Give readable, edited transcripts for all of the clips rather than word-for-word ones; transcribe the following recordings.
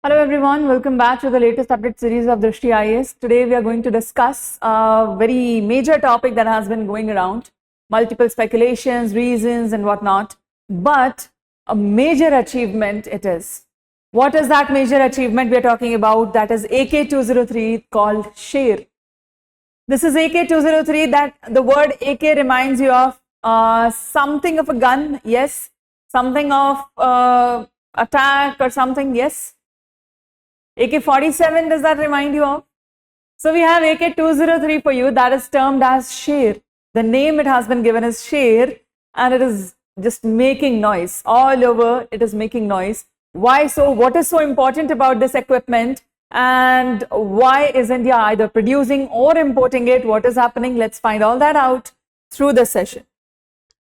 Hello everyone, welcome back to the latest update series of Drishti IAS. Today we are going to discuss a very major topic that has been going around, multiple speculations, reasons and whatnot, but a major achievement it is. What is that major achievement we are talking about? That is AK-203 called Sher. This is AK-203, that the word AK reminds you of something of a gun, yes, something of attack or something, yes. AK-47, does that remind you of? So we have AK-203 for you, that is termed as Sher. The name it has been given is Sher, and it is just making noise. All over, it is making noise. Why so? What is so important about this equipment? And why is India either producing or importing it? What is happening? Let's find all that out through this session.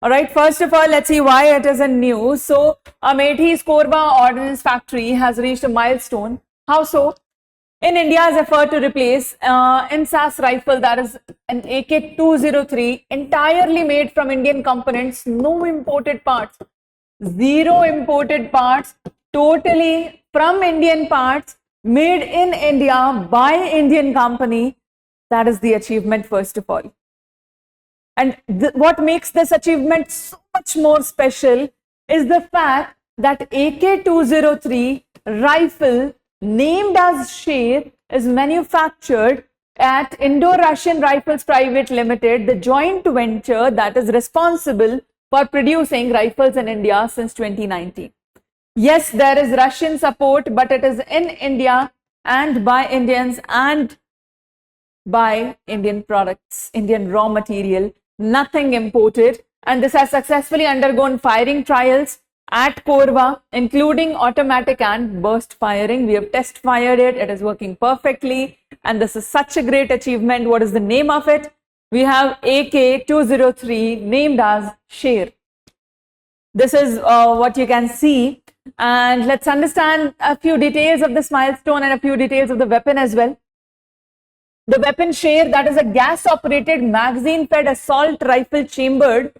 All right, first of all, let's see why it is in news. So, Amethi's Korwa Ordnance Factory has reached a milestone. How so? In India's effort to replace INSAS rifle, that is an AK-203, entirely made from Indian components, no imported parts, zero imported parts, totally from Indian parts, made in India by Indian company. That is the achievement, first of all. And what makes this achievement so much more special is the fact that AK-203 rifle named as Sher is manufactured at Indo-Russian Rifles Private Limited, the joint venture that is responsible for producing rifles in India since 2019. Yes, there is Russian support, but it is in India and by Indians and by Indian products, Indian raw material, nothing imported. And this has successfully undergone firing trials at Korwa, including automatic and burst firing. We have test fired it. It is working perfectly. And this is such a great achievement. What is the name of it? We have AK-203 named as Sher. This is what you can see. And let's understand a few details of this milestone and a few details of the weapon as well. The weapon Sher, that is a gas-operated, magazine-fed assault rifle chambered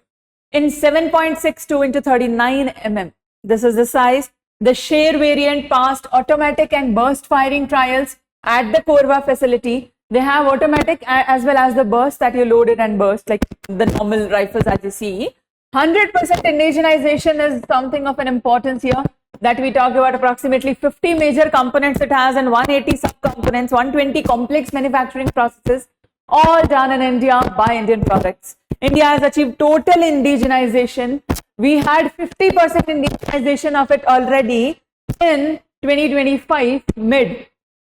in 7.62 into 39 mm. This is the size. The Sher variant passed automatic and burst firing trials at the Korwa facility. They have automatic as well as the burst, that you load it and burst like the normal rifles as you see. 100% indigenization is something of an importance here, that we talk about. Approximately 50 major components it has and 180 sub-components, 120 complex manufacturing processes, all done in India by Indian products. India has achieved total indigenization. We had 50% indigenization of it already in 2025 mid.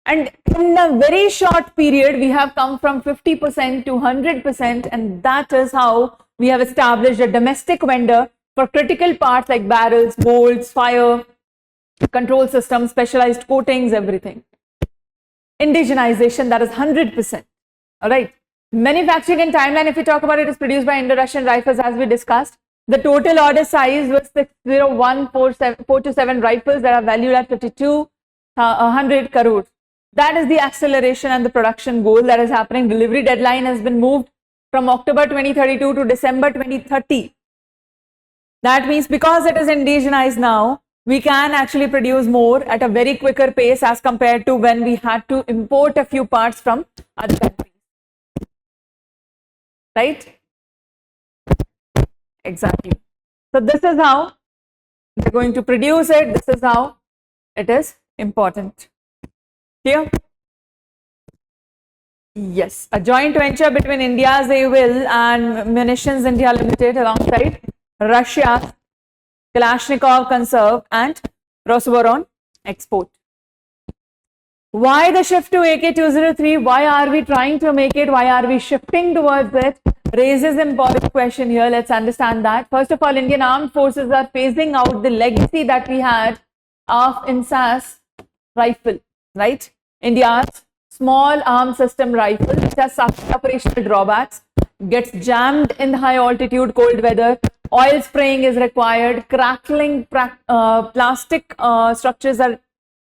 And in a very short period, we have come from 50% to 100%, and that is how we have established a domestic vendor for critical parts like barrels, bolts, fire, control systems, specialized coatings, everything. Indigenization, that is 100%. All right. Manufacturing and timeline, if we talk about it, is produced by Indo-Russian Rifles, as we discussed. The total order size was 601,427 rifles that are valued at 5,200 crores. That is the acceleration and the production goal that is happening. Delivery deadline has been moved from October 2032 to December 2030. That means because it is indigenized now, we can actually produce more at a very quicker pace as compared to when we had to import a few parts from other countries. Right? Exactly. So this is how they're going to produce it. This is how it is important. Clear? Yes. A joint venture between India's AWIL and Munitions India Limited alongside Russia, Kalashnikov Conserve and Rosoboron Export. Why the shift to AK-203? Why are we trying to make it? Why are we shifting towards it? Raises an important question here. Let's understand that. First of all, Indian Armed Forces are phasing out the legacy that we had of INSAS rifle, right? India's small arm system rifle, which has some operational drawbacks, gets jammed in high altitude, cold weather. Oil spraying is required. Crackling plastic structures are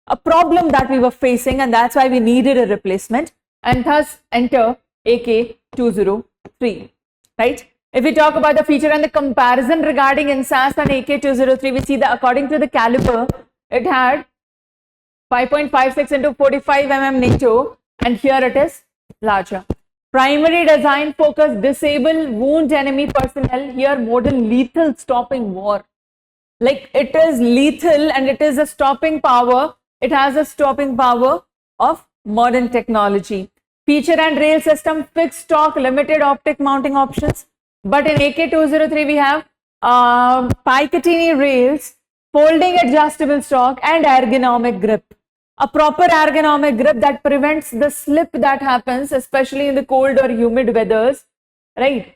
a problem that we were facing, and that's why we needed a replacement, and thus enter AK-203, right? If we talk about the feature and the comparison regarding INSAS and AK-203, we see that according to the caliber, it had 5.56 into 45 NATO, and here it is larger. Primary design focus, disable, wound enemy personnel, here modern lethal stopping war. Like it is lethal and it is a stopping power. It has a stopping power of modern technology. Feature and rail system, fixed stock, limited optic mounting options. But in AK-203 we have Picatinny rails, folding adjustable stock and ergonomic grip. A proper ergonomic grip that prevents the slip that happens, especially in the cold or humid weathers, right?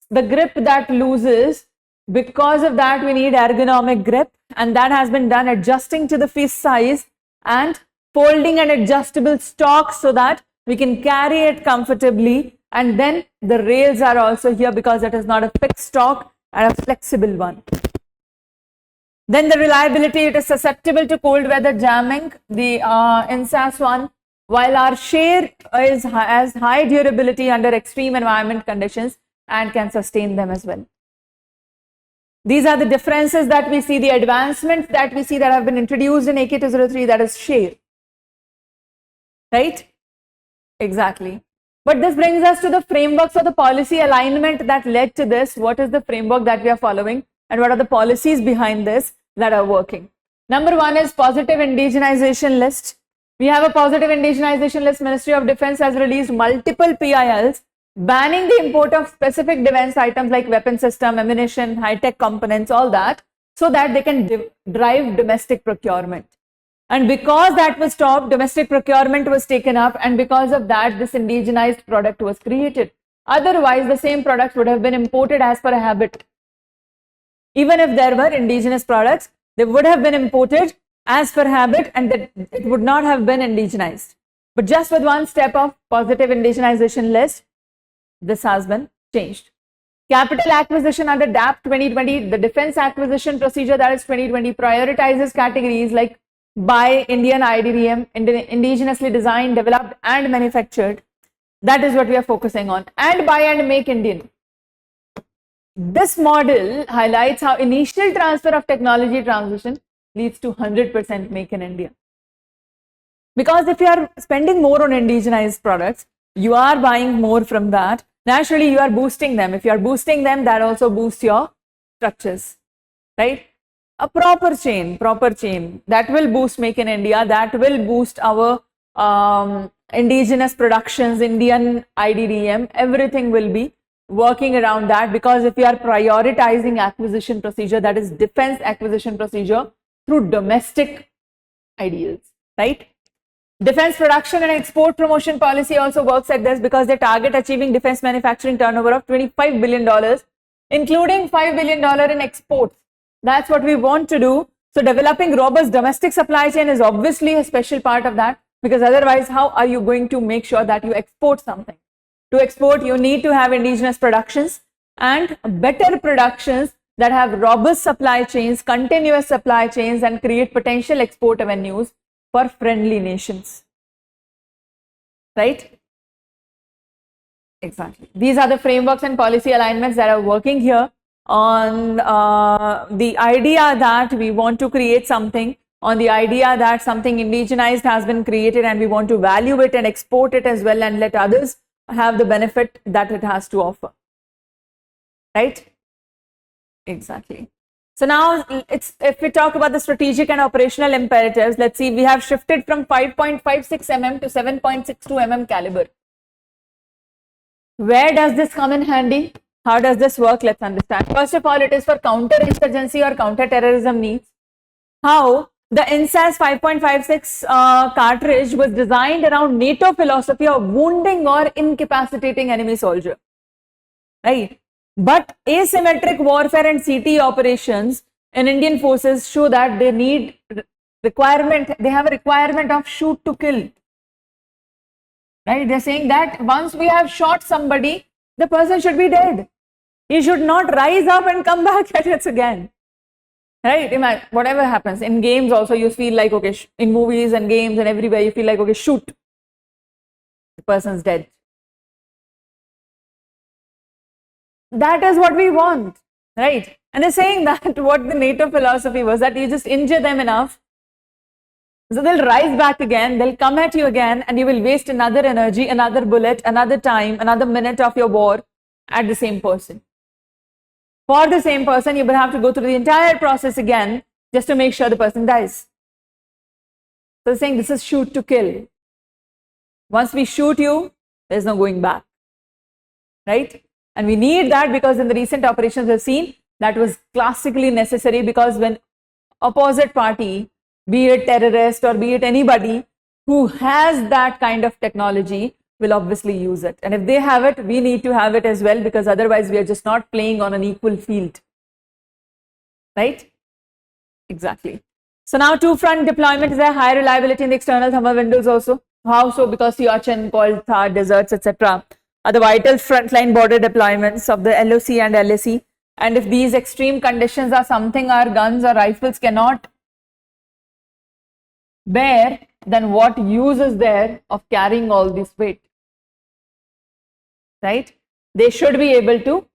The grip that loses, because of that we need ergonomic grip, and that has been done adjusting to the fist size and folding an adjustable stock so that we can carry it comfortably. And then the rails are also here because it is not a fixed stock and a flexible one. Then the reliability, it is susceptible to cold weather jamming, the INSAS one, while our Sher has high durability under extreme environment conditions and can sustain them as well. These are the differences that we see, the advancements that we see that have been introduced in AK-203, that is Sher. Right? Exactly. But this brings us to the frameworks of the policy alignment that led to this. What is the framework that we are following and what are the policies behind this that are working? Number one is positive indigenization list. We have a positive indigenization list. Ministry of Defense has released multiple PILs banning the import of specific defense items like weapon system, ammunition, high-tech components, all that, so that they can drive domestic procurement. And because that was stopped, domestic procurement was taken up, and because of that, this indigenized product was created. Otherwise, the same products would have been imported as per habit. Even if there were indigenous products, they would have been imported as per habit, and that it would not have been indigenized. But just with one step of positive indigenization list, this has been changed. Capital acquisition under DAP 2020, the defense acquisition procedure, that is 2020, prioritizes categories like buy Indian IDDM, indigenously designed, developed and manufactured. That is what we are focusing on. And buy and make Indian. This model highlights how initial transfer of technology transition leads to 100% make in India. Because if you are spending more on indigenized products, you are buying more from that. Naturally, you are boosting them. If you are boosting them, that also boosts your structures, right? A proper chain that will boost make in India, that will boost our indigenous productions, Indian IDDM, everything will be working around that, because if you are prioritizing acquisition procedure, that is defense acquisition procedure through domestic ideals, right? Defense production and export promotion policy also works at this, because they target achieving defense manufacturing turnover of $25 billion, including $5 billion in exports. That's what we want to do. So developing robust domestic supply chain is obviously a special part of that, because otherwise how are you going to make sure that you export something? To export, you need to have indigenous productions and better productions that have robust supply chains, continuous supply chains, and create potential export avenues for friendly nations, right? Exactly. These are the frameworks and policy alignments that are working here on the idea that we want to create something, on the idea that something indigenized has been created and we want to value it and export it as well and let others have the benefit that it has to offer, right? Exactly. So now if we talk about the strategic and operational imperatives, let's see, we have shifted from 5.56 mm to 7.62 mm caliber. Where does this come in handy? How does this work? Let's understand. First of all, it is for counter-insurgency or counter-terrorism needs. How? The INSAS 5.56 cartridge was designed around NATO philosophy of wounding or incapacitating enemy soldier, right? But asymmetric warfare and CT operations in Indian forces show that they need they have a requirement of shoot to kill, right? They're saying that once we have shot somebody, the person should be dead. He should not rise up and come back at it again, right? Imagine, whatever happens in games also, you feel like, okay, in movies and games and everywhere, you feel like, okay, shoot, the person's dead. That is what we want, right? And they're saying that what the NATO philosophy was that you just injure them enough, So they'll rise back again, they'll come at you again, and you will waste another energy, another bullet, another time, another minute of your war at the same person. For the same person, you will have to go through the entire process again just to make sure the person dies. So they're saying this is shoot to kill. Once we shoot you, there's no going back. Right? And we need that because in the recent operations we've seen that was classically necessary, because when opposite party, be it terrorist or be it anybody who has that kind of technology, will obviously use it. And if they have it, we need to have it as well, because otherwise we are just not playing on an equal field. Right? Exactly. So now two-front deployment is a high reliability in the external thermal windows also. How so? Because Siachen, cold Thar, deserts, etc. are the vital frontline border deployments of the LOC and LAC. And if these extreme conditions are something our guns or rifles cannot bear, then what use is there of carrying all this weight? Right? They should be able to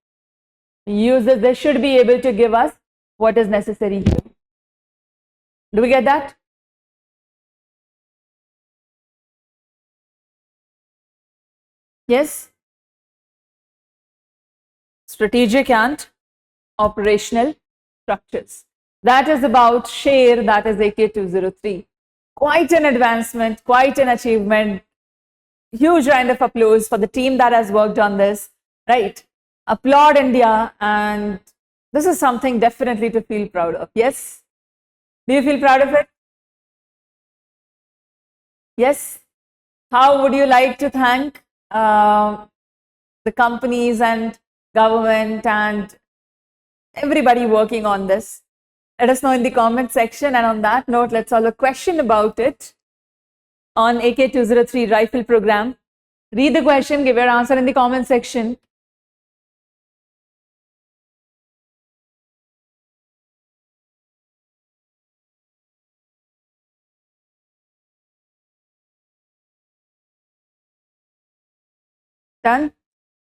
use it. They should be able to give us what is necessary here. Do we get that? Yes? Strategic and operational structures. That is about Sher, that is AK-203. Quite an advancement, quite an achievement. Huge round of applause for the team that has worked on this, right? Applaud India, and this is something definitely to feel proud of. Yes? Do you feel proud of it? Yes? How would you like to thank the companies and government and everybody working on this? Let us know in the comment section. And on that note, let's solve a question about it on AK-203 rifle program. Read the question, give your answer in the comment section. Done?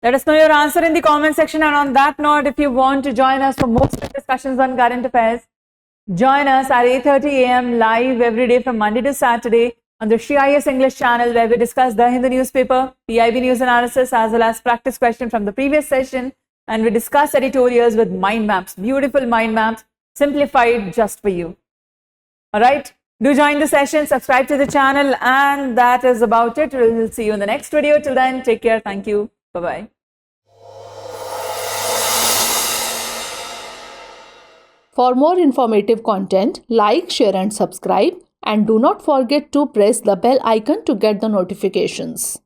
Let us know your answer in the comment section. And on that note, if you want to join us for more discussions on current affairs, join us at 8:30 a.m. live every day from Monday to Saturday on the Drishti IAS English channel, where we discuss the Hindu newspaper, PIB news analysis, as well as practice question from the previous session. And we discuss editorials with mind maps, beautiful mind maps, simplified just for you. All right. Do join the session, subscribe to the channel, and that is about it. We'll see you in the next video. Till then, take care. Thank you. Bye-bye. For more informative content, like, share and subscribe, and do not forget to press the bell icon to get the notifications.